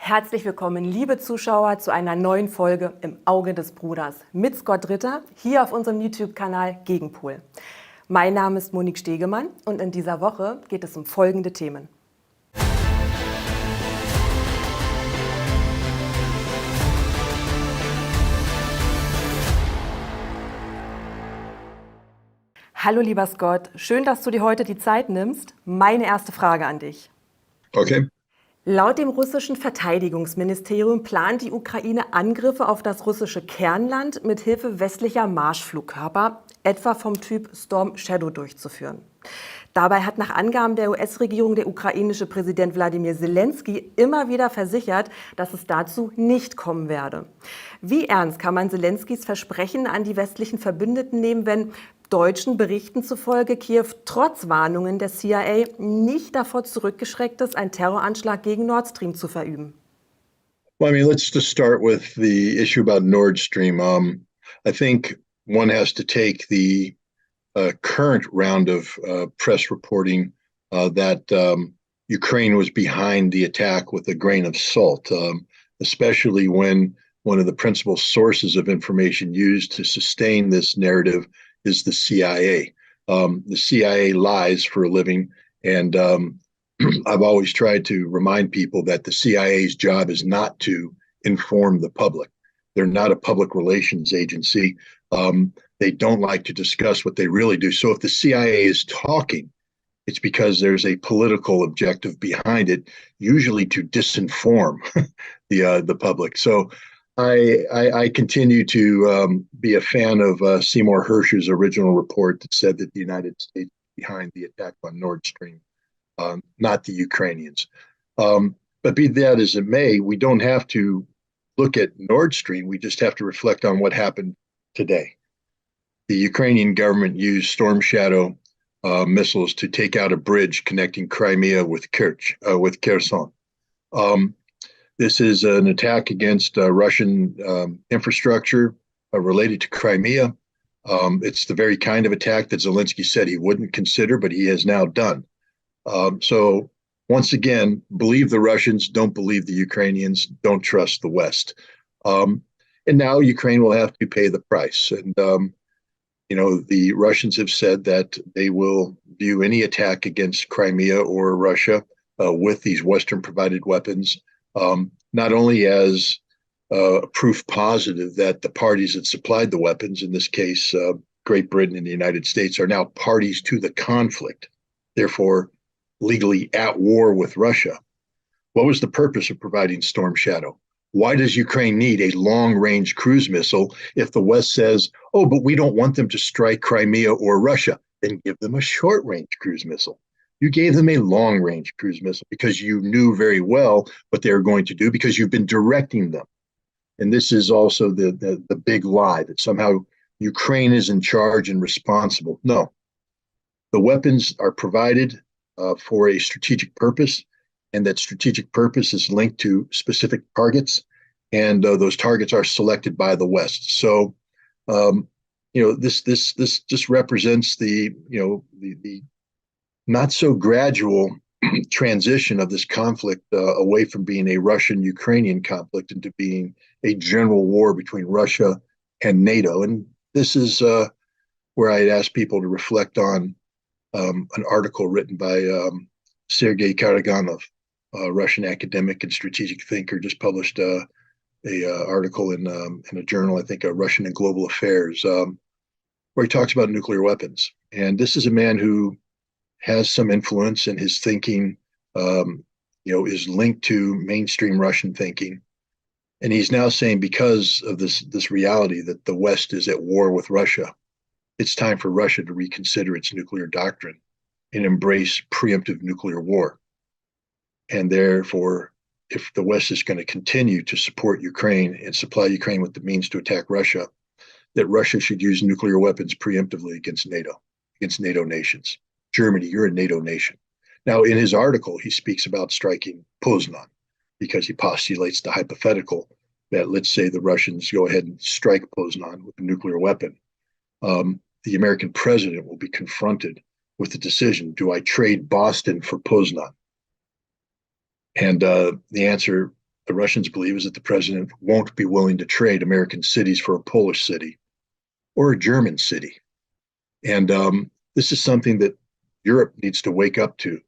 Herzlich willkommen, liebe Zuschauer, zu einer neuen Folge im Auge des Bruders mit Scott Ritter hier auf unserem YouTube-Kanal Gegenpol. Mein Name ist Monique Stegemann und in dieser Woche geht es um folgende Themen. Hallo lieber Scott, schön, dass du dir heute die Zeit nimmst. Meine erste Frage an dich. Okay. Laut dem russischen Verteidigungsministerium plant die Ukraine Angriffe auf das russische Kernland mit Hilfe westlicher Marschflugkörper, etwa vom Typ Storm Shadow, durchzuführen. Dabei hat nach Angaben der US-Regierung der ukrainische Präsident Wladimir Selenskij immer wieder versichert, dass es dazu nicht kommen werde. Wie ernst kann man Selenskijs Versprechen an die westlichen Verbündeten nehmen, wenn deutschen Berichten zufolge Kiew trotz Warnungen der CIA nicht davor zurückgeschreckt ist, einen Terroranschlag gegen Nord Stream zu verüben? Well, I mean, let's just start with the issue about Nord Stream. I think one has to take the current round of press reporting that Ukraine was behind the attack with a grain of salt, especially when one of the principal sources of information used to sustain this narrative is the CIA. The CIA lies for a living, and I've always tried to remind people that the CIA's job is not to inform the public. They're not a public relations agency. They don't like to discuss what they really do. So if the CIA is talking, it's because there's a political objective behind it, usually to disinform the public. So I continue to be a fan of Seymour Hersh's original report that said that the United States is behind the attack on Nord Stream, not the Ukrainians. But be that as it may, we don't have to look at Nord Stream. We just have to reflect on what happened today. The Ukrainian government used Storm Shadow missiles to take out a bridge connecting Crimea with Kherson. This is an attack against Russian infrastructure related to Crimea. It's the very kind of attack that Zelensky said he wouldn't consider, but he has now done. So once again, believe the Russians, don't believe the Ukrainians, don't trust the West. And now Ukraine will have to pay the price. And the Russians have said that they will view any attack against Crimea or Russia with these Western-provided weapons, not only as proof positive that the parties that supplied the weapons, in this case, Great Britain and the United States, are now parties to the conflict, therefore legally at war with Russia. What was the purpose of providing Storm Shadow? Why does Ukraine need a long-range cruise missile if the West says, oh, but we don't want them to strike Crimea or Russia? Then give them a short-range cruise missile. You gave them a long-range cruise missile because you knew very well what they were going to do because you've been directing them. And this is also the big lie that somehow Ukraine is in charge and responsible. No. The weapons are provided for a strategic purpose, and that strategic purpose is linked to specific targets, and those targets are selected by the West. So, this just represents the not so gradual transition of this conflict away from being a Russian-Ukrainian conflict into being a general war between Russia and NATO. And this is where I'd ask people to reflect on an article written by Sergei Karaganov, a Russian academic and strategic thinker, just published a article in a journal, I think, Russian and Global Affairs, where he talks about nuclear weapons. And this is a man who has some influence, and his thinking, is linked to mainstream Russian thinking. And he's now saying, because of this reality that the West is at war with Russia, it's time for Russia to reconsider its nuclear doctrine and embrace preemptive nuclear war. And therefore, if the West is going to continue to support Ukraine and supply Ukraine with the means to attack Russia, that Russia should use nuclear weapons preemptively against NATO nations. Germany, you're a NATO nation. Now, in his article, he speaks about striking Poznan because he postulates the hypothetical that, let's say, the Russians go ahead and strike Poznan with a nuclear weapon. The American president will be confronted with the decision, do I trade Boston for Poznan? And the answer the Russians believe is that the president won't be willing to trade American cities for a Polish city or a German city. And this is something that Europe needs to wake up to,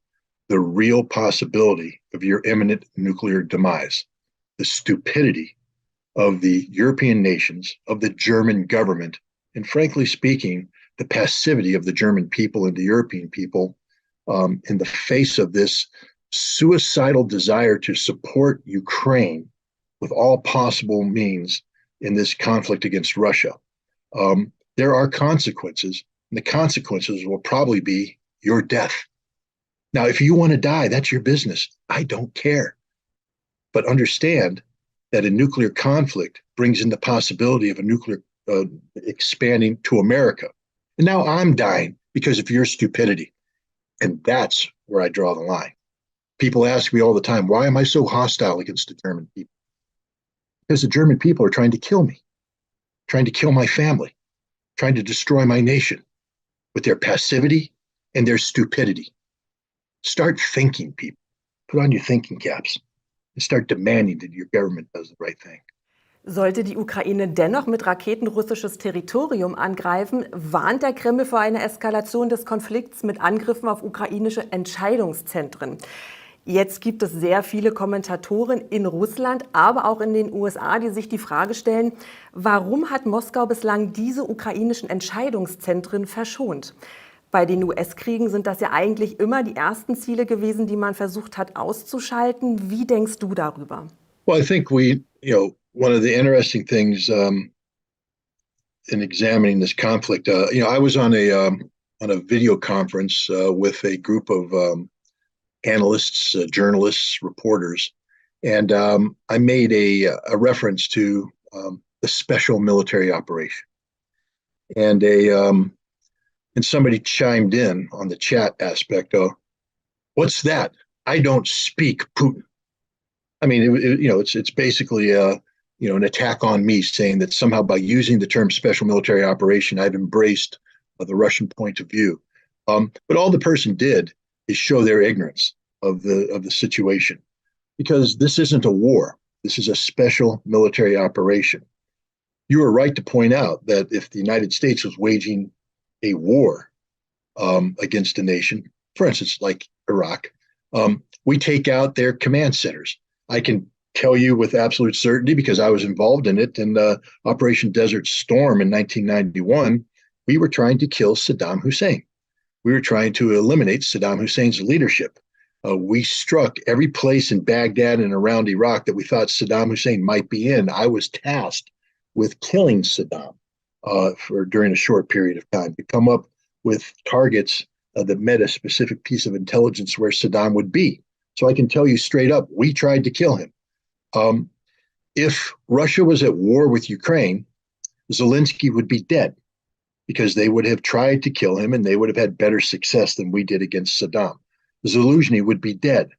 the real possibility of your imminent nuclear demise, the stupidity of the European nations, of the German government, and frankly speaking, the passivity of the German people and the European people in the face of this suicidal desire to support Ukraine with all possible means in this conflict against Russia. There are consequences, and the consequences will probably be your death. Now, if you want to die, that's your business. I don't care. But understand that a nuclear conflict brings in the possibility of a nuclear expanding to America. And now I'm dying because of your stupidity. And that's where I draw the line. People ask me all the time, why am I so hostile against the German people? Because the German people are trying to kill me, trying to kill my family, trying to destroy my nation with their passivity and their stupidity. Start thinking, people. Put on your thinking caps and start demanding that your government does the right thing. Sollte die Ukraine dennoch mit Raketen russisches Territorium angreifen, warnt der Kreml vor einer Eskalation des Konflikts mit Angriffen auf ukrainische Entscheidungszentren. Jetzt gibt es sehr viele Kommentatoren in Russland, aber auch in den USA, die sich die Frage stellen, warum hat Moskau bislang diese ukrainischen Entscheidungszentren verschont? Bei den US-Kriegen sind das ja eigentlich immer die ersten Ziele gewesen, die man versucht hat auszuschalten. Wie denkst du darüber? Well, I think one of the interesting things in examining this conflict, I was on a video conference with a group of analysts, journalists, reporters, and I made a reference to the special military operation, and somebody chimed in on the chat aspect of, "What's that? I don't speak Putin." I mean, it's basically an attack on me, saying that somehow by using the term special military operation, I've embraced the Russian point of view. But all the person did is show their ignorance of the situation, because this isn't a war. This is a special military operation. You are right to point out that if the United States was waging a war against a nation, for instance, like Iraq, we take out their command centers. I can tell you with absolute certainty, because I was involved in it in Operation Desert Storm in 1991, we were trying to kill Saddam Hussein. We were trying to eliminate Saddam Hussein's leadership. We struck every place in Baghdad and around Iraq that we thought Saddam Hussein might be in. I was tasked with killing Saddam during a short period of time to come up with targets that met a specific piece of intelligence where Saddam would be. So I can tell you straight up, we tried to kill him. If Russia was at war with Ukraine, Zelensky would be dead, because they would have tried to kill him and they would have had better success than we did against Saddam. Zaluzhny would be dead.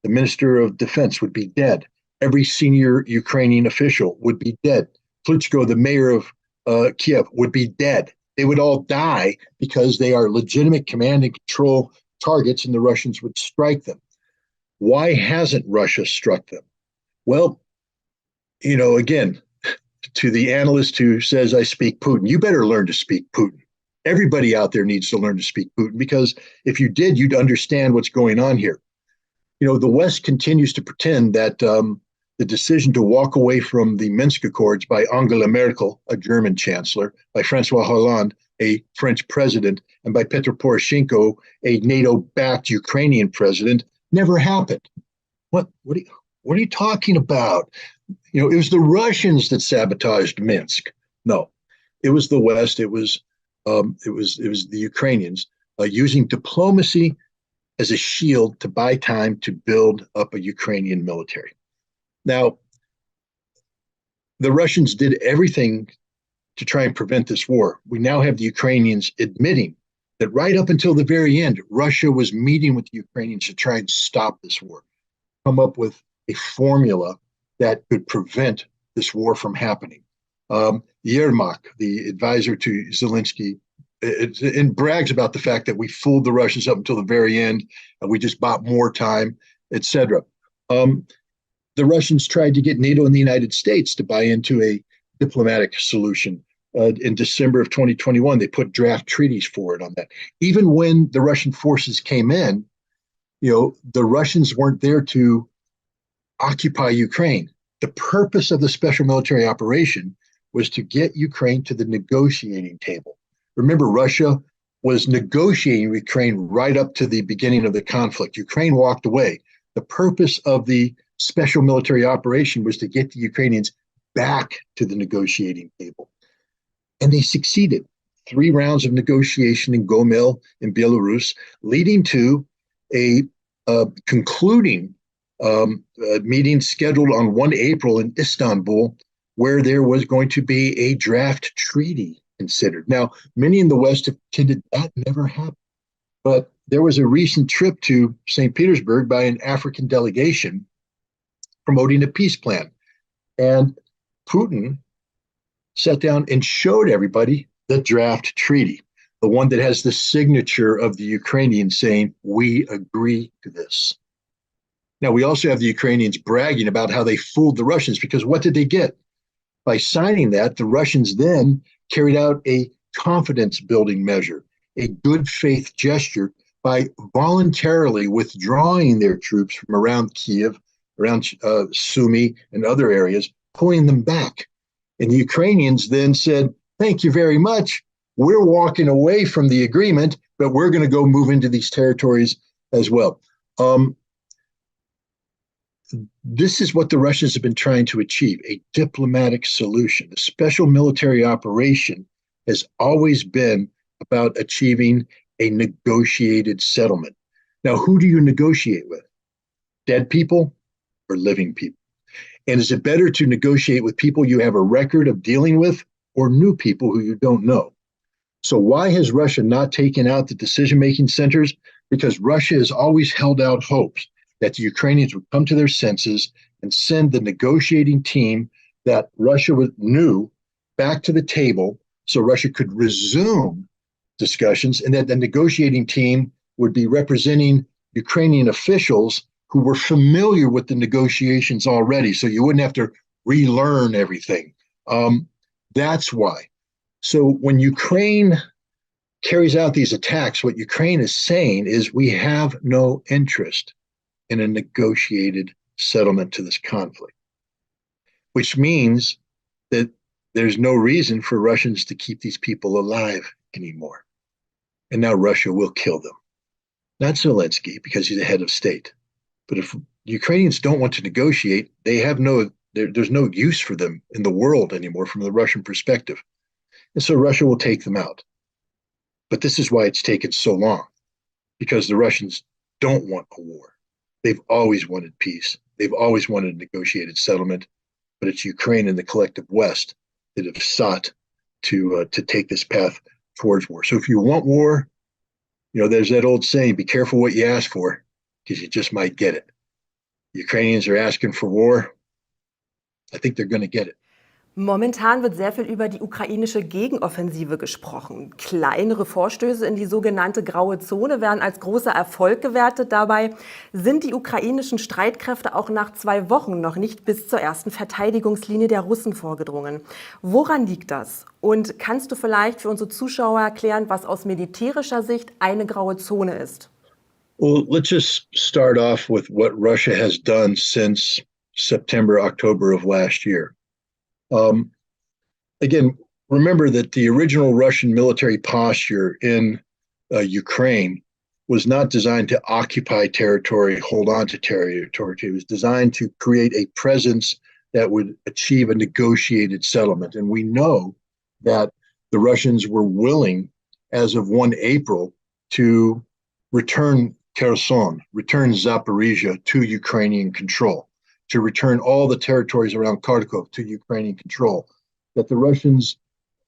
The Minister of Defense would be dead. Every senior Ukrainian official would be dead. Klitschko, the mayor of Kiev, would be dead. They would all die because they are legitimate command and control targets, and the Russians would strike them. Why hasn't Russia struck them? Well, again, to the analyst who says I speak Putin, you better learn to speak Putin. Everybody out there needs to learn to speak Putin, because if you did, you'd understand what's going on here. The West continues to pretend that the decision to walk away from the Minsk Accords by Angela Merkel, a German chancellor, by Francois Hollande, a French president, and by Petro Poroshenko, a NATO-backed Ukrainian president, never happened. What are you talking about? It was the Russians that sabotaged Minsk. No, it was the West. It was the Ukrainians using diplomacy as a shield to buy time to build up a Ukrainian military. Now, the Russians did everything to try and prevent this war. We now have the Ukrainians admitting that right up until the very end, Russia was meeting with the Ukrainians to try and stop this war, come up with a formula that could prevent this war from happening. Yermak, the advisor to Zelensky, and brags about the fact that we fooled the Russians up until the very end, and we just bought more time, etc. the Russians tried to get NATO and the United States to buy into a diplomatic solution. In December of 2021, they put draft treaties forward on that. Even when the Russian forces came in, the Russians weren't there to occupy Ukraine. The purpose of the special military operation was to get Ukraine to the negotiating table. Remember, Russia was negotiating with Ukraine right up to the beginning of the conflict. Ukraine walked away. The purpose of the special military operation was to get the Ukrainians back to the negotiating table. And they succeeded. 3 rounds of negotiation in Gomel in Belarus, leading to a concluding meeting scheduled on 1 April in Istanbul, where there was going to be a draft treaty considered. Now, many in the West have contended that never happened. But there was a recent trip to St. Petersburg by an African delegation promoting a peace plan. And Putin sat down and showed everybody the draft treaty, the one that has the signature of the Ukrainians saying, we agree to this. Now, we also have the Ukrainians bragging about how they fooled the Russians, because what did they get? By signing that, the Russians then carried out a confidence-building measure, a good faith gesture by voluntarily withdrawing their troops from around Kiev, around Sumy and other areas, pulling them back. And the Ukrainians then said, thank you very much. We're walking away from the agreement, but we're going to go move into these territories as well. This is what the Russians have been trying to achieve, a diplomatic solution. The special military operation has always been about achieving a negotiated settlement. Now, who do you negotiate with? Dead people or living people? And is it better to negotiate with people you have a record of dealing with, or new people who you don't know? So why has Russia not taken out the decision-making centers? Because Russia has always held out hopes that the Ukrainians would come to their senses and send the negotiating team that Russia knew back to the table so Russia could resume discussions, and that the negotiating team would be representing Ukrainian officials who were familiar with the negotiations already, so you wouldn't have to relearn everything. That's why. So when Ukraine carries out these attacks, what Ukraine is saying is we have no interest in a negotiated settlement to this conflict, which means that there's no reason for Russians to keep these people alive anymore. And now Russia will kill them. Not Zelensky, because he's the head of state. But if Ukrainians don't want to negotiate, they have there's no use for them in the world anymore from the Russian perspective. And so Russia will take them out. But this is why it's taken so long, because the Russians don't want a war. They've always wanted peace. They've always wanted a negotiated settlement, but it's Ukraine and the collective West that have sought to take this path towards war. So if you want war, there's that old saying, be careful what you ask for, because you just might get it. The Ukrainians are asking for war. I think they're going to get it. Momentan wird sehr viel über die ukrainische Gegenoffensive gesprochen. Kleinere Vorstöße in die sogenannte Graue Zone werden als großer Erfolg gewertet. Dabei sind die ukrainischen Streitkräfte auch nach 2 Wochen noch nicht bis zur ersten Verteidigungslinie der Russen vorgedrungen. Woran liegt das? Und kannst du vielleicht für unsere Zuschauer erklären, was aus militärischer Sicht eine Graue Zone ist? Well, let's just start off with what Russia has done since September, October of last year. Again, remember that the original Russian military posture in Ukraine was not designed to occupy territory, hold on to territory. It was designed to create a presence that would achieve a negotiated settlement. And we know that the Russians were willing, as of 1 April, to return Kherson, return Zaporizhia to Ukrainian control, to return all the territories around Kharkov to Ukrainian control. That the Russians,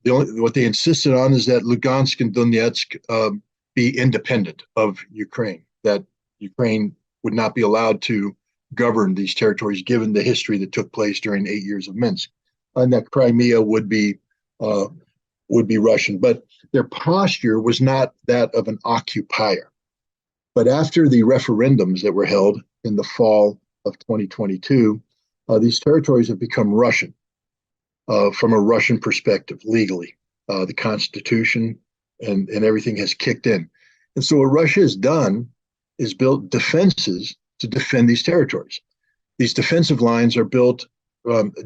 what they insisted on is that Lugansk and Donetsk be independent of Ukraine, that Ukraine would not be allowed to govern these territories given the history that took place during 8 years of Minsk, and that Crimea would be Russian. But their posture was not that of an occupier. But after the referendums that were held in the fall of 2022, these territories have become Russian from a Russian perspective legally. The Constitution and everything has kicked in. And so what Russia has done is built defenses to defend these territories. These defensive lines are built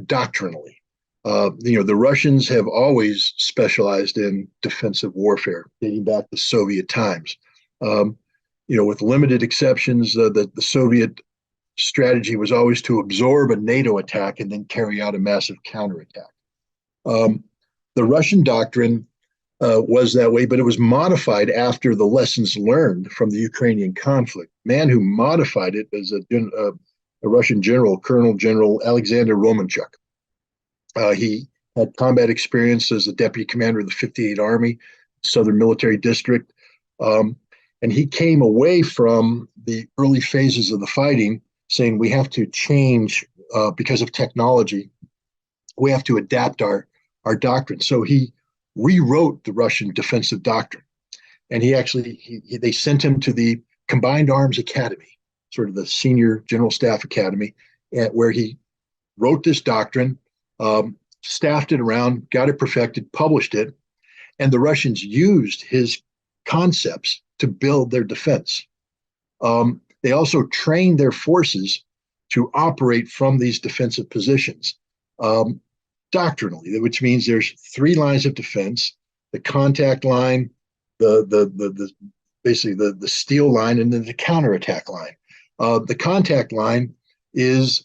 doctrinally. The Russians have always specialized in defensive warfare, dating back to Soviet times. With limited exceptions, the Soviet strategy was always to absorb a NATO attack and then carry out a massive counterattack. The Russian doctrine was that way, but it was modified after the lessons learned from the Ukrainian conflict. The man who modified it was a Russian general, Colonel General Alexander Romanchuk. He had combat experience as the deputy commander of the 58th Army, Southern Military District. And he came away from the early phases of the fighting saying we have to change because of technology. We have to adapt our doctrine. So he rewrote the Russian defensive doctrine. And they sent him to the Combined Arms Academy, sort of the senior general staff academy, where he wrote this doctrine, staffed it around, got it perfected, published it. And the Russians used his concepts to build their defense. They also trained their forces to operate from these defensive positions doctrinally, which means there's three lines of defense: the contact line, basically the steel line, and then the counterattack line. The contact line is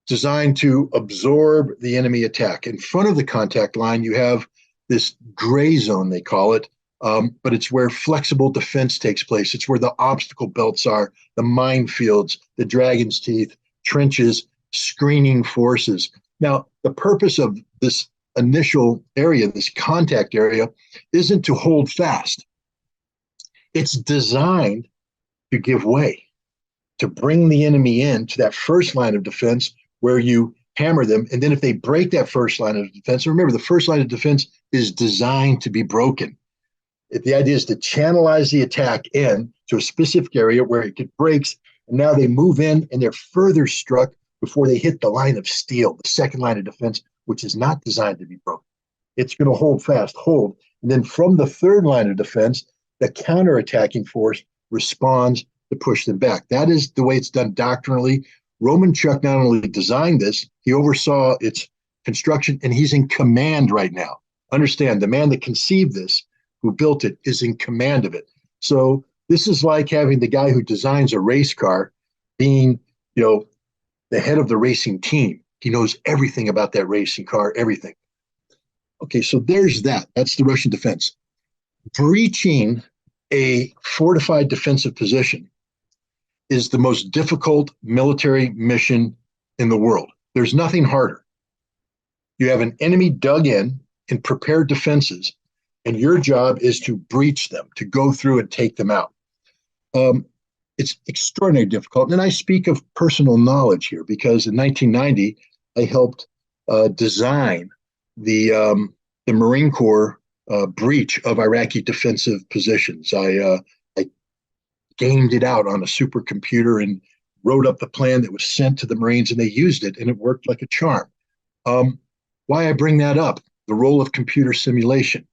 designed to absorb the enemy attack. In front of the contact line, you have this gray zone, they call it, but it's where flexible defense takes place. It's where the obstacle belts are, the minefields, the dragon's teeth, trenches, screening forces. Now, the purpose of this initial area, this contact area, isn't to hold fast. It's designed to give way, to bring the enemy in to that first line of defense where you hammer them. And then if they break that first line of defense, remember, the first line of defense is designed to be broken. The idea is to channelize the attack in to a specific area where it breaks, and now they move in and they're further struck before they hit the line of steel, the second line of defense, which is not designed to be broken. It's going to hold fast, hold. And then from the third line of defense, the counterattacking force responds to push them back. That is the way it's done doctrinally. Romanchuk not only designed this, he oversaw its construction, and he's in command right now. Understand, the man that conceived this, who built it, is in command of it. So this is like having the guy who designs a race car being, the head of the racing team. He knows everything about that racing car, everything. Okay, so there's that. That's the Russian defense. Breaching a fortified defensive position is the most difficult military mission in the world. There's nothing harder. You have an enemy dug in prepared defenses, and your job is to breach them, to go through and take them out. It's extraordinarily difficult. And I speak of personal knowledge here because in 1990, I helped design the Marine Corps breach of Iraqi defensive positions. I gamed it out on a supercomputer and wrote up the plan that was sent to the Marines, and they used it, and it worked like a charm. Why I bring that up, the role of computer simulation.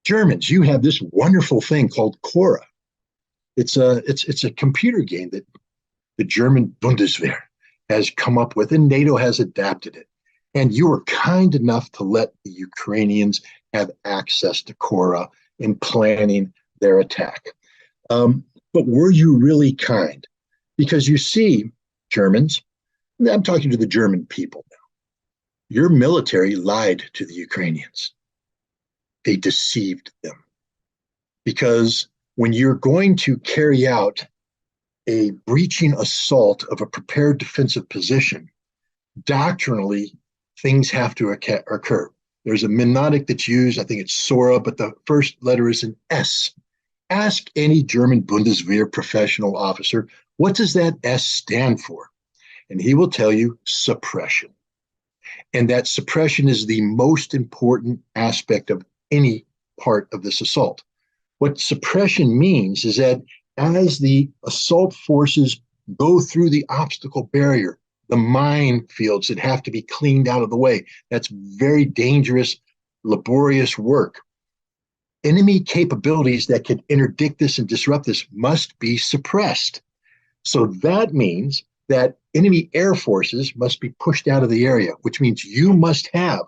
Germans, you have this wonderful thing called Cora. It's a computer game that the German Bundeswehr has come up with, and NATO has adapted it. And you were kind enough to let the Ukrainians have access to Cora in planning their attack. But were you really kind? Because you see, Germans, I'm talking to the German people now, your military lied to the Ukrainians. They deceived them. Because when you're going to carry out a breaching assault of a prepared defensive position, doctrinally, things have to occur. There's a mnemonic that's used, I think it's Sora, but the first letter is an S. Ask any German Bundeswehr professional officer, what does that S stand for? And he will tell you suppression. And that suppression is the most important aspect of any part of this assault. What suppression means is that as the assault forces go through the obstacle barrier, the minefields that have to be cleaned out of the way. That's very dangerous, laborious work. Enemy capabilities that could interdict this and disrupt this must be suppressed. So that means that enemy air forces must be pushed out of the area, which means you must have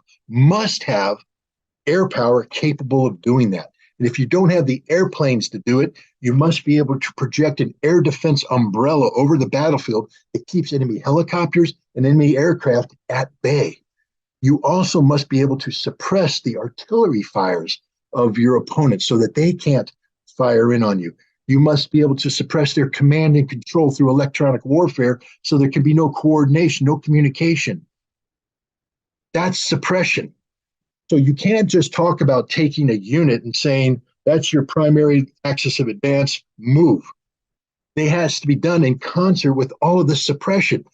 air power capable of doing that. And if you don't have the airplanes to do it, you must be able to project an air defense umbrella over the battlefield that keeps enemy helicopters and enemy aircraft at bay. You also must be able to suppress the artillery fires of your opponents so that they can't fire in on you. You must be able to suppress their command and control through electronic warfare so there can be no coordination, no communication. That's suppression. So you can't just talk about taking a unit and saying, that's your primary axis of advance, move. It has to be done in concert with all of the suppression.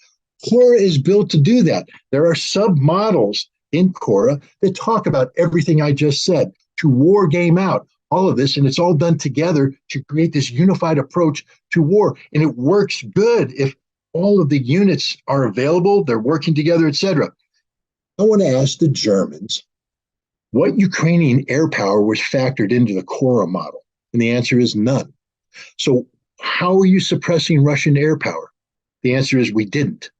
CORA is built to do that. There are sub-models in CORA that talk about everything I just said, to war game out all of this, and it's all done together to create this unified approach to war. And it works good if all of the units are available, they're working together, etc. I want to ask the Germans, what Ukrainian air power was factored into the CORA model? And the answer is none. So how are you suppressing Russian air power? The answer is we didn't.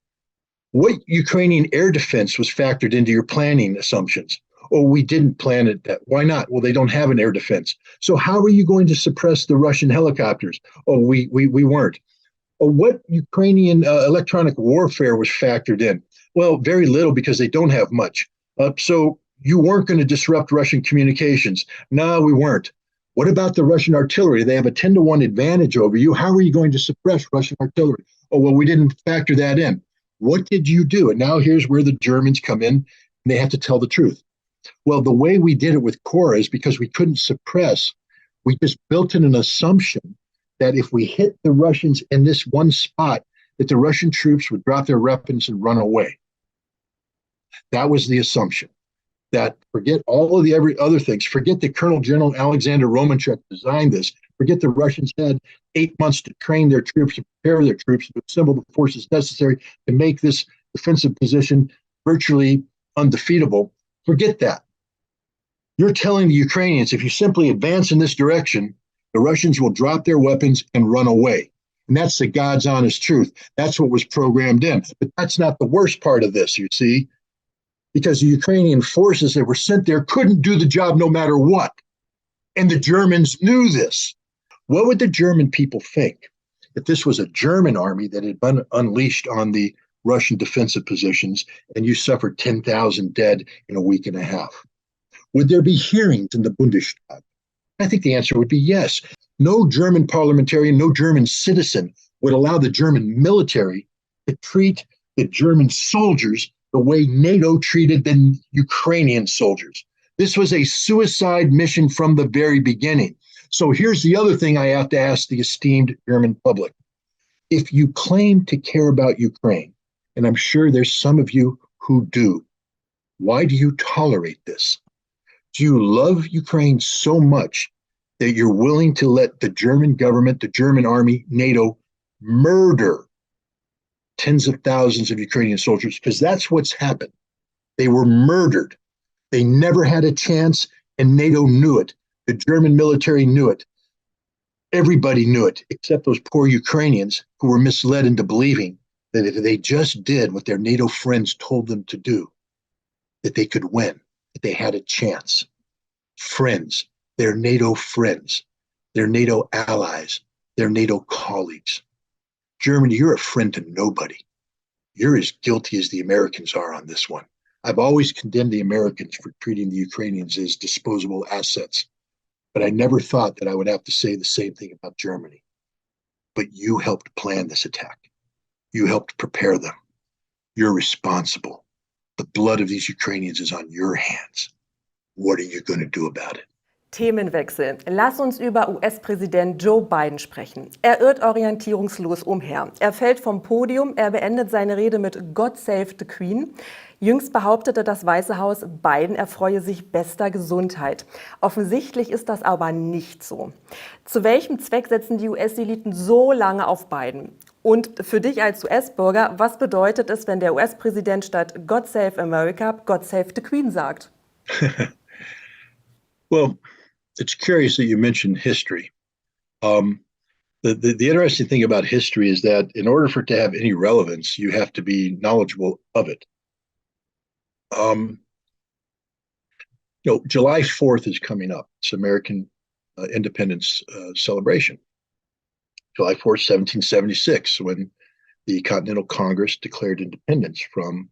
What Ukrainian air defense was factored into your planning assumptions? Oh, we didn't plan it. Why not? Well, they don't have an air defense. So how are you going to suppress the Russian helicopters? Oh, we weren't. Or what Ukrainian electronic warfare was factored in? Well, very little because they don't have much. So you weren't going to disrupt Russian communications. No, we weren't. What about the Russian artillery? They have a 10-to-1 advantage over you. How are you going to suppress Russian artillery? Oh, well, we didn't factor that in. What did you do? And now here's where the Germans come in, and they have to tell the truth. Well, the way we did it with CORA is because we couldn't suppress. We just built in an assumption that if we hit the Russians in this one spot, that the Russian troops would drop their weapons and run away. That was the assumption. That forget all of the every other things. Forget that Colonel General Alexander Romanchuk designed this. Forget the Russians had 8 months to train their troops, to prepare their troops, to assemble the forces necessary to make this defensive position virtually undefeatable. Forget that. You're telling the Ukrainians, if you simply advance in this direction, the Russians will drop their weapons and run away. And that's the God's honest truth. That's what was programmed in. But that's not the worst part of this, you see, because the Ukrainian forces that were sent there couldn't do the job no matter what. And the Germans knew this. What would the German people think if this was a German army that had been unleashed on the Russian defensive positions and you suffered 10,000 dead in a week and a half? Would there be hearings in the Bundestag? I think the answer would be yes. No German parliamentarian, no German citizen would allow the German military to treat the German soldiers the way NATO treated the Ukrainian soldiers. This was a suicide mission from the very beginning. So here's the other thing I have to ask the esteemed German public. If you claim to care about Ukraine, and I'm sure there's some of you who do, why do you tolerate this? Do you love Ukraine so much that you're willing to let the German government, the German army, NATO murder tens of thousands of Ukrainian soldiers? Because that's what's happened. They were murdered. They never had a chance, and NATO knew it. The German military knew it. Everybody knew it, except those poor Ukrainians who were misled into believing that if they just did what their NATO friends told them to do, that they could win, that they had a chance. Friends, they're NATO friends, they're NATO allies, they're NATO colleagues. Germany, you're a friend to nobody. You're as guilty as the Americans are on this one. I've always condemned the Americans for treating the Ukrainians as disposable assets, but I never thought that I would have to say the same thing about Germany. But you helped plan this attack. You helped prepare them. You're responsible. The blood of these Ukrainians is on your hands. What are you going to do about it? Themenwechsel. Lass uns über US-Präsident Joe Biden sprechen. Er irrt orientierungslos umher. Er fällt vom Podium, er beendet seine Rede mit God Save the Queen. Jüngst behauptete das Weiße Haus, Biden erfreue sich bester Gesundheit. Offensichtlich ist das aber nicht so. Zu welchem Zweck setzen die US-Eliten so lange auf Biden? Und für dich als US-Bürger, was bedeutet es, wenn der US-Präsident statt God Save America, God Save the Queen sagt? Well, it's curious that you mentioned history. The interesting thing about history is that in order for it to have any relevance, you have to be knowledgeable of it. July 4th is coming up. It's American independence celebration. July 4th, 1776, when the Continental Congress declared independence from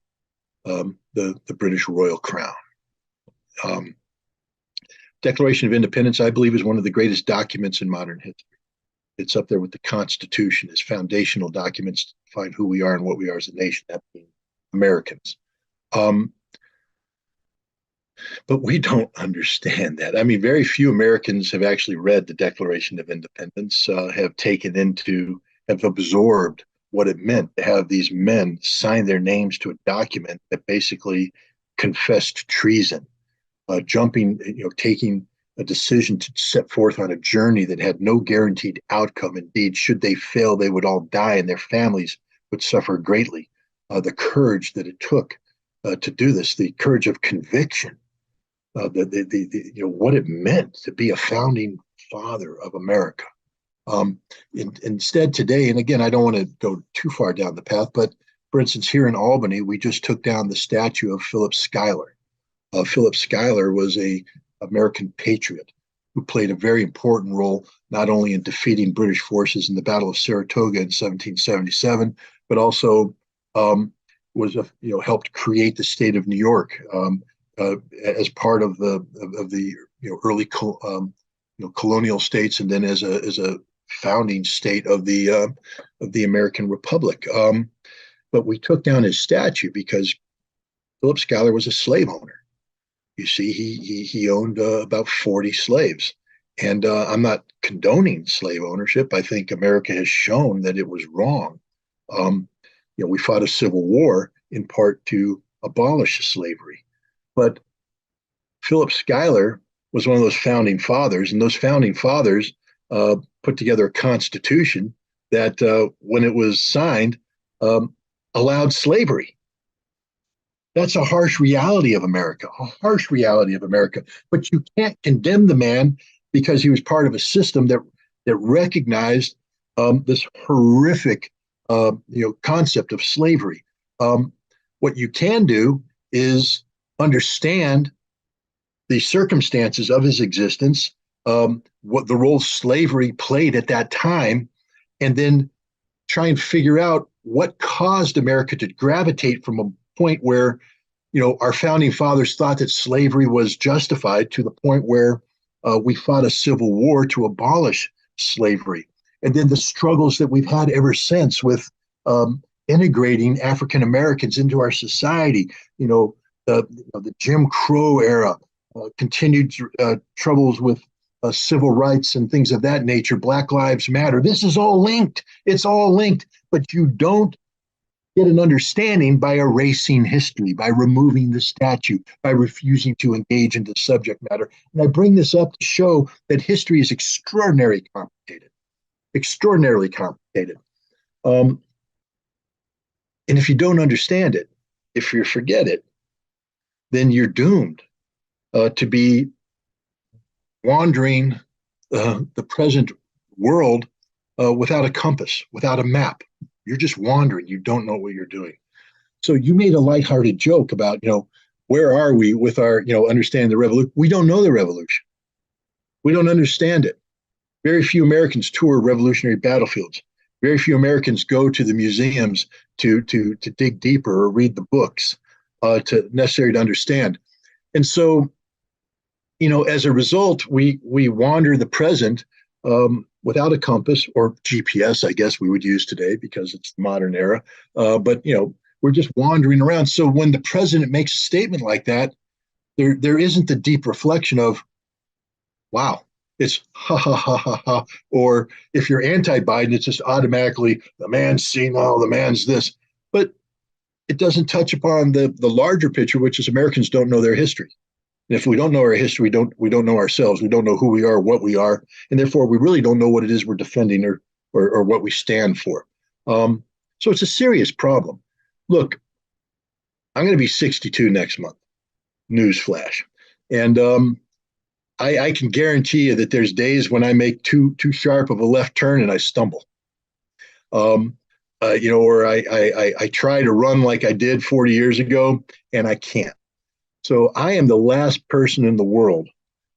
the British royal crown. Declaration of Independence, I believe, is one of the greatest documents in modern history. It's up there with the Constitution as foundational documents to define who we are and what we are as a nation, that being Americans. But we don't understand that. I mean, very few Americans have actually read the Declaration of Independence, have absorbed what it meant to have these men sign their names to a document that basically confessed treason, taking a decision to set forth on a journey that had no guaranteed outcome. Indeed, should they fail, they would all die and their families would suffer greatly. The courage that it took to do this, the courage of conviction, what it meant to be a founding father of America. Instead today, and again, I don't want to go too far down the path, but for instance, here in Albany, we just took down the statue of Philip Schuyler. Philip Schuyler was an American patriot who played a very important role, not only in defeating British forces in the Battle of Saratoga in 1777, but also helped create the state of New York as part of the early colonial states, and then as a founding state of the American Republic. But we took down his statue because Philip Schuyler was a slave owner. You see, he owned about 40 slaves. And I'm not condoning slave ownership. I think America has shown that it was wrong. We fought a civil war in part to abolish slavery. But Philip Schuyler was one of those founding fathers, and those founding fathers put together a constitution that, when it was signed, allowed slavery. That's a harsh reality of America, But you can't condemn the man because he was part of a system that recognized this horrific, concept of slavery. What you can do is understand the circumstances of his existence, what the role slavery played at that time, and then try and figure out what caused America to gravitate from a point where, our founding fathers thought that slavery was justified to the point where we fought a civil war to abolish slavery. And then the struggles that we've had ever since with integrating African Americans into our society, the Jim Crow era, continued troubles with civil rights and things of that nature, Black Lives Matter. This is all linked. It's all linked, but you don't get an understanding by erasing history, by removing the statue, by refusing to engage in the subject matter. And I bring this up to show that history is extraordinarily complicated. And if you don't understand it, if you forget it, then you're doomed to be wandering the present world without a compass, without a map. You're just wandering. You don't know what you're doing. So you made a lighthearted joke about, where are we with our, understanding the revolution? We don't know the revolution. We don't understand it. Very few Americans tour revolutionary battlefields. Very few Americans go to the museums to dig deeper or read the books necessary to understand. And so, as a result, we wander the present without a compass, or GPS, I guess we would use today because it's the modern era. But we're just wandering around. So when the president makes a statement like that, there isn't the deep reflection of, wow, it's ha ha ha ha ha. Or if you're anti-Biden, it's just automatically the man's senile, the man's this. But it doesn't touch upon the larger picture, which is Americans don't know their history. And if we don't know our history, we don't know ourselves. We don't know who we are, what we are, and therefore we really don't know what it is we're defending or what we stand for. So it's a serious problem. Look, I'm going to be 62 next month. Newsflash. And I can guarantee you that there's days when I make too sharp of a left turn and I stumble. Or I try to run like I did 40 years ago and I can't. So I am the last person in the world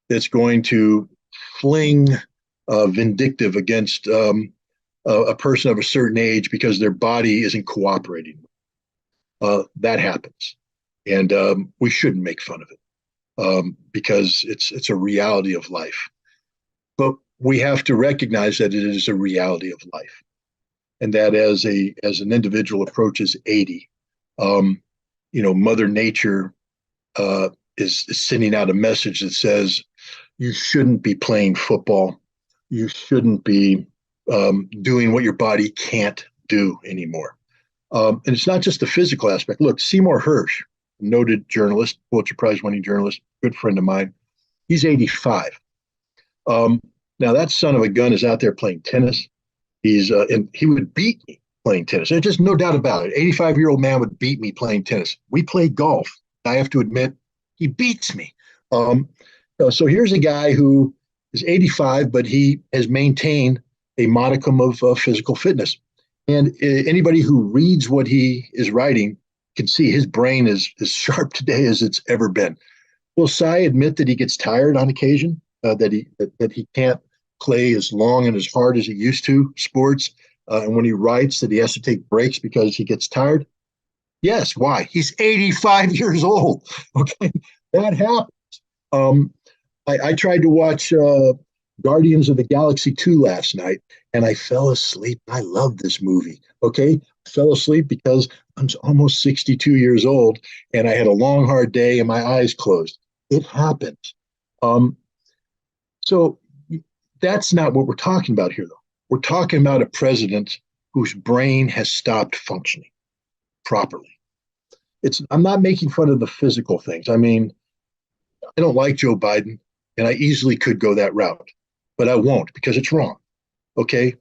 that's going to fling vindictive against a person of a certain age because their body isn't cooperating. That happens, and we shouldn't make fun of it because it's a reality of life. But we have to recognize that it is a reality of life, and that as an individual approaches 80, Mother Nature is sending out a message that says you shouldn't be playing football, you shouldn't be doing what your body can't do anymore. And it's not just the physical aspect. Look, Seymour Hersh, noted journalist, Pulitzer Prize winning journalist, good friend of mine, he's 85. Now that son of a gun is out there playing tennis. And he would beat me playing tennis. There's just no doubt about it. 85-year-old man would beat me playing tennis. We play golf. I have to admit, he beats me. So here's a guy who is 85, but he has maintained a modicum of physical fitness. And anybody who reads what he is writing can see his brain is as sharp today as it's ever been. Will Sy admit that he gets tired on occasion, that he can't play as long and as hard as he used to sports, and when he writes that he has to take breaks because he gets tired? Yes. Why? He's 85 years old. Okay, that happens. I tried to watch Guardians of the Galaxy 2 last night, and I fell asleep. I love this movie. Okay, I fell asleep because I'm almost 62 years old, and I had a long, hard day, and my eyes closed. It happens. So that's not what we're talking about here, though. We're talking about a president whose brain has stopped functioning properly. I'm not making fun of the physical things. I mean, I don't like Joe Biden, and I easily could go that route, but I won't because it's wrong. Okay.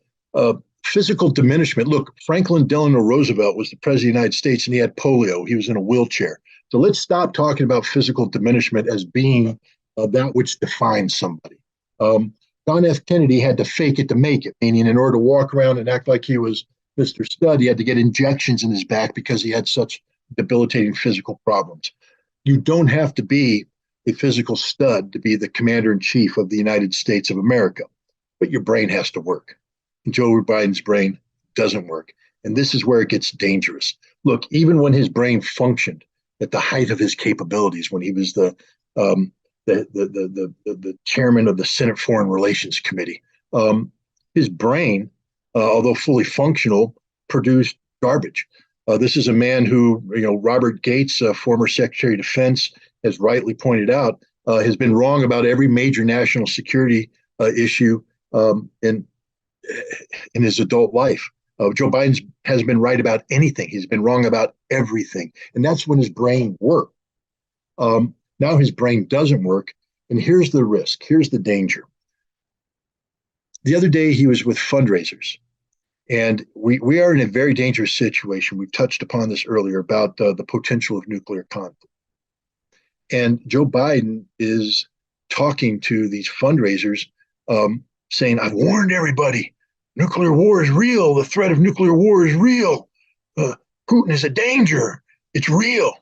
Physical diminishment. Look, Franklin Delano Roosevelt was the president of the United States and he had polio. He was in a wheelchair. So let's stop talking about physical diminishment as being that which defines somebody. John F. Kennedy had to fake it to make it, meaning in order to walk around and act like he was Mr. Stud, he had to get injections in his back because he had such debilitating physical problems. You don't have to be a physical stud to be the commander-in-chief of the United States of America, but your brain has to work. And Joe Biden's brain doesn't work. And this is where it gets dangerous. Look, even when his brain functioned at the height of his capabilities, when he was the chairman of the Senate Foreign Relations Committee, his brain, although fully functional, produced garbage. This is a man who, Robert Gates, former Secretary of Defense, has rightly pointed out, has been wrong about every major national security issue in his adult life. Joe Biden hasn't been right about anything. He's been wrong about everything. And that's when his brain worked. Now his brain doesn't work. And here's the risk. Here's the danger. The other day he was with fundraisers. And we are in a very dangerous situation. We've touched upon this earlier about the potential of nuclear conflict. And Joe Biden is talking to these fundraisers, saying, I've warned everybody, nuclear war is real. The threat of nuclear war is real. Putin is a danger. It's real.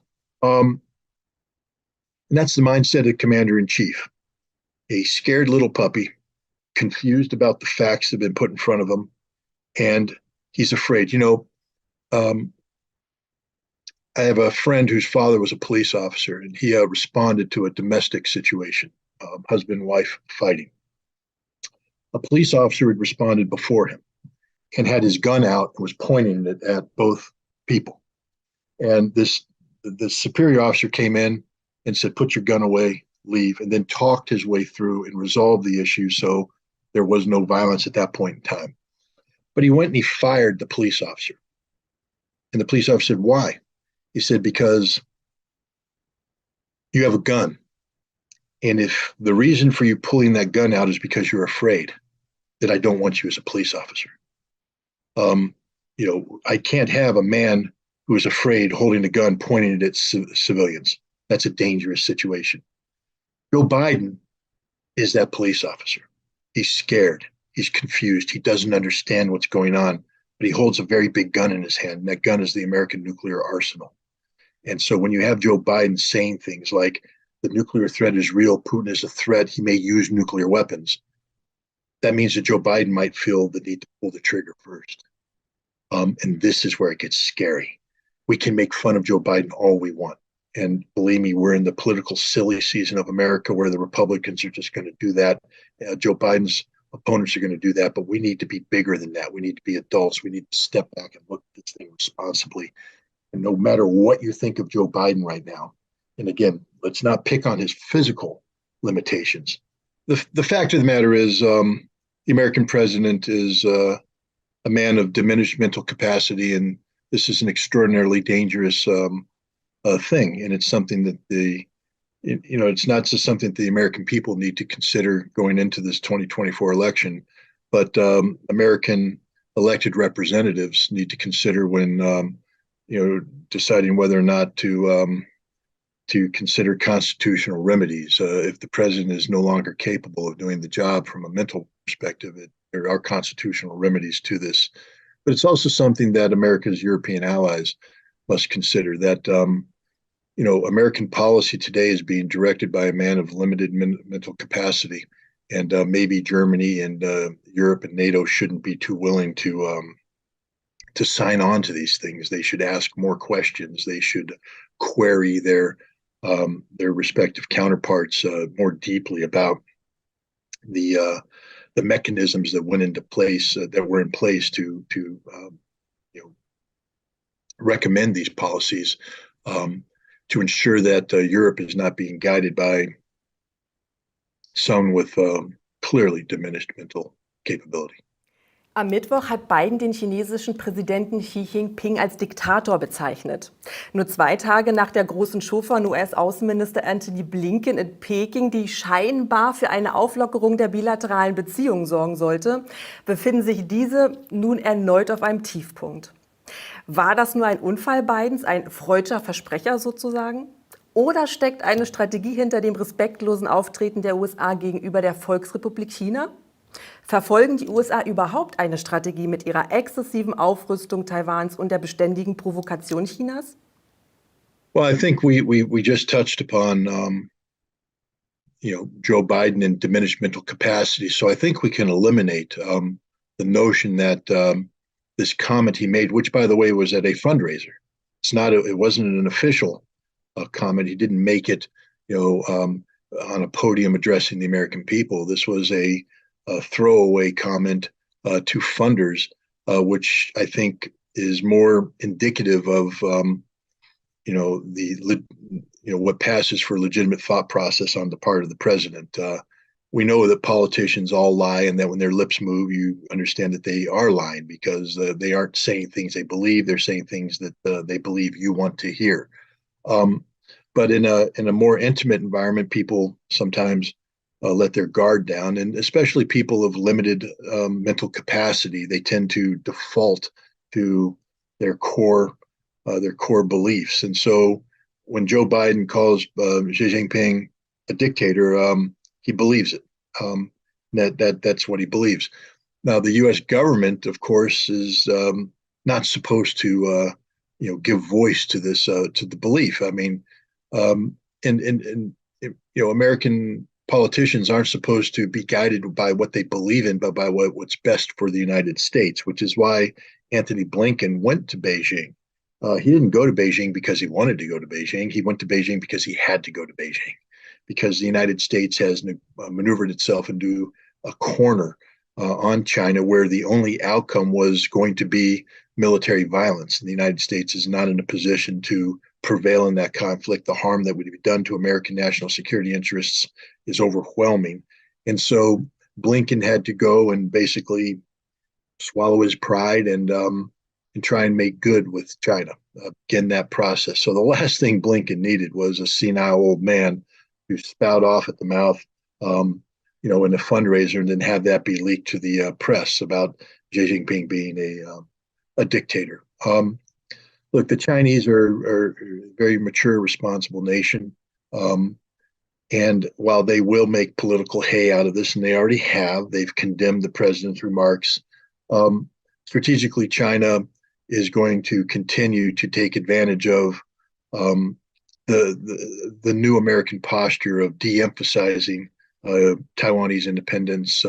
And that's the mindset of the commander-in-chief. A scared little puppy, confused about the facts that have been put in front of him, and he's afraid. I have a friend whose father was a police officer, and he responded to a domestic situation, husband and wife fighting. A police officer had responded before him and had his gun out and was pointing it at both people. And the superior officer came in and said, put your gun away, leave, and then talked his way through and resolved the issue so there was no violence at that point in time. But he went and he fired the police officer. And the police officer said, why? He said, because you have a gun. And if the reason for you pulling that gun out is because you're afraid, that I don't want you as a police officer. I can't have a man who is afraid holding a gun pointing it at civilians. That's a dangerous situation. Joe Biden is that police officer. He's scared. He's confused. He doesn't understand what's going on, but he holds a very big gun in his hand. And that gun is the American nuclear arsenal. And so when you have Joe Biden saying things like the nuclear threat is real, Putin is a threat, he may use nuclear weapons, that means that Joe Biden might feel the need to pull the trigger first. And this is where it gets scary. We can make fun of Joe Biden all we want. And believe me, we're in the political silly season of America where the Republicans are just going to do that. Joe Biden's opponents are going to do that, but we need to be bigger than that. We need to be adults. We need to step back and look at this thing responsibly. And no matter what you think of Joe Biden right now, and again, let's not pick on his physical limitations. The fact of the matter is the American president is a man of diminished mental capacity, and this is an extraordinarily dangerous thing. And it's something that it's not just something that the American people need to consider going into this 2024 election, but American elected representatives need to consider when deciding whether or not to consider constitutional remedies. If the president is no longer capable of doing the job from a mental perspective, there are constitutional remedies to this. But it's also something that America's European allies must consider, that American policy today is being directed by a man of limited mental capacity, and maybe Germany and Europe and NATO shouldn't be too willing to sign on to these things. They should ask more questions. They should query their respective counterparts more deeply about the mechanisms that went into place, that were in place to recommend these policies, to ensure that Europe is not being guided by someone with clearly diminished mental capability. Am Mittwoch hat Biden den chinesischen Präsidenten Xi Jinping als Diktator bezeichnet. Nur 2 Tage nach der großen Show von US-Außenminister Antony Blinken in Peking, die scheinbar für eine Auflockerung der bilateralen Beziehungen sorgen sollte, befinden sich diese nun erneut auf einem Tiefpunkt. War das nur ein Unfall Bidens, ein freudscher Versprecher sozusagen? Oder steckt eine Strategie hinter dem respektlosen Auftreten der USA gegenüber der Volksrepublik China? Verfolgen die USA überhaupt eine Strategie mit ihrer exzessiven Aufrüstung Taiwans und der beständigen Provokation Chinas? Well, I think we just touched upon Joe Biden and diminished mental capacity. So I think we can eliminate the notion that this comment he made, which by the way was at a fundraiser. It wasn't an official comment. He didn't make it, on a podium addressing the American people. This was a throwaway comment to funders, which I think is more indicative of what passes for legitimate thought process on the part of the president. We know that politicians all lie, and that when their lips move, you understand that they are lying, because they aren't saying things they believe. They're saying things that they believe you want to hear. But in a more intimate environment, people sometimes let their guard down, and especially people of limited mental capacity, they tend to default to their core beliefs. And so when Joe Biden calls Xi Jinping a dictator, he believes it. That's what he believes. Now, the U.S. government, of course, is not supposed to give voice to this to the belief. I mean, American politicians aren't supposed to be guided by what they believe in, but by what's best for the United States, which is why Antony Blinken went to Beijing. He didn't go to Beijing because he wanted to go to Beijing. He went to Beijing because he had to go to Beijing, because the United States has maneuvered itself into a corner on China where the only outcome was going to be military violence. And the United States is not in a position to prevail in that conflict. The harm that would be done to American national security interests is overwhelming. And so Blinken had to go and basically swallow his pride and try and make good with China, begin that process. So the last thing Blinken needed was a senile old man who spout off at the mouth, in a fundraiser, and then have that be leaked to the press about Xi Jinping being a dictator. Look, the Chinese are a very mature, responsible nation. And while they will make political hay out of this, and they already have, they've condemned the president's remarks. Strategically, China is going to continue to take advantage of the new American posture of de-emphasizing Taiwanese independence,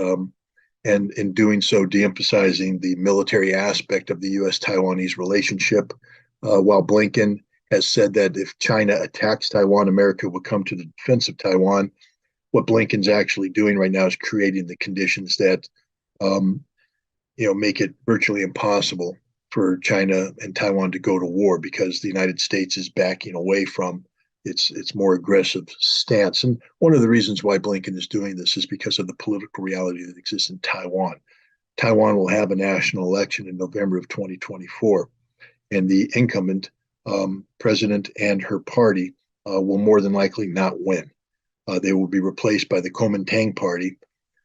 and in doing so, de-emphasizing the military aspect of the U.S.-Taiwanese relationship. While Blinken has said that if China attacks Taiwan, America will come to the defense of Taiwan. What Blinken's actually doing right now is creating the conditions that, make it virtually impossible for China and Taiwan to go to war, because the United States is backing away from its more aggressive stance. And one of the reasons why Blinken is doing this is because of the political reality that exists in Taiwan. Taiwan will have a national election in November of 2024, and the incumbent president and her party will more than likely not win. They will be replaced by the Kuomintang party,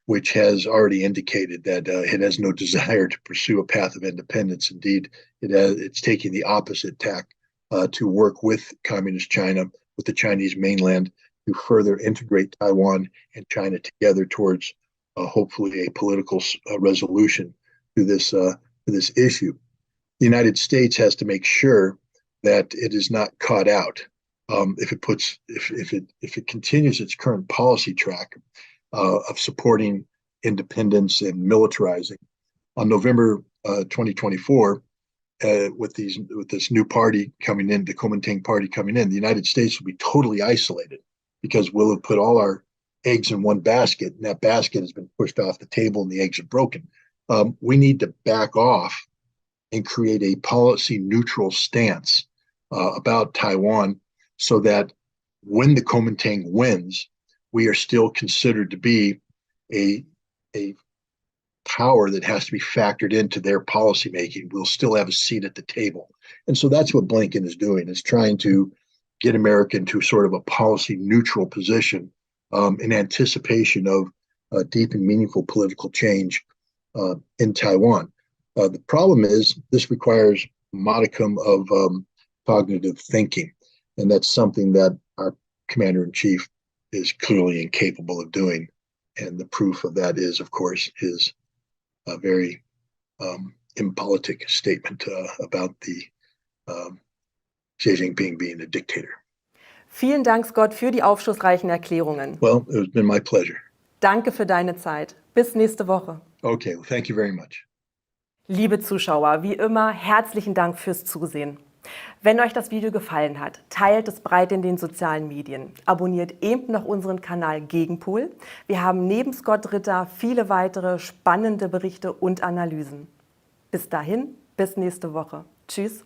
which has already indicated that it has no desire to pursue a path of independence. Indeed, it's taking the opposite tack to work with Communist China, with the Chinese mainland, to further integrate Taiwan and China together towards hopefully a political resolution to this issue. The United States has to make sure that it is not caught out if it continues its current policy track of supporting independence and militarizing. On November 2024, with this new party coming in, the Kuomintang party coming in, the United States will be totally isolated, because we'll have put all our eggs in one basket, and that basket has been pushed off the table and the eggs are broken. We need to back off and create a policy neutral stance about Taiwan, so that when the Kuomintang wins, we are still considered to be a power that has to be factored into their policymaking. We'll still have a seat at the table. And so that's what Blinken is doing, is trying to get America into sort of a policy neutral position in anticipation of deep and meaningful political change in Taiwan. The problem is this requires a modicum of cognitive thinking, and that's something that our commander-in-chief is clearly incapable of doing. And the proof of that is, of course, his very impolitic statement about the Xi Jinping being a dictator. Vielen Dank, Scott, für die aufschlussreichen Erklärungen. Well, it's been my pleasure. Danke für deine Zeit. Bis nächste Woche. Okay, well, thank you very much. Liebe Zuschauer, wie immer, herzlichen Dank fürs Zusehen. Wenn euch das Video gefallen hat, teilt es breit in den sozialen Medien. Abonniert eben noch unseren Kanal Gegenpol. Wir haben neben Scott Ritter viele weitere spannende Berichte und Analysen. Bis dahin, bis nächste Woche. Tschüss.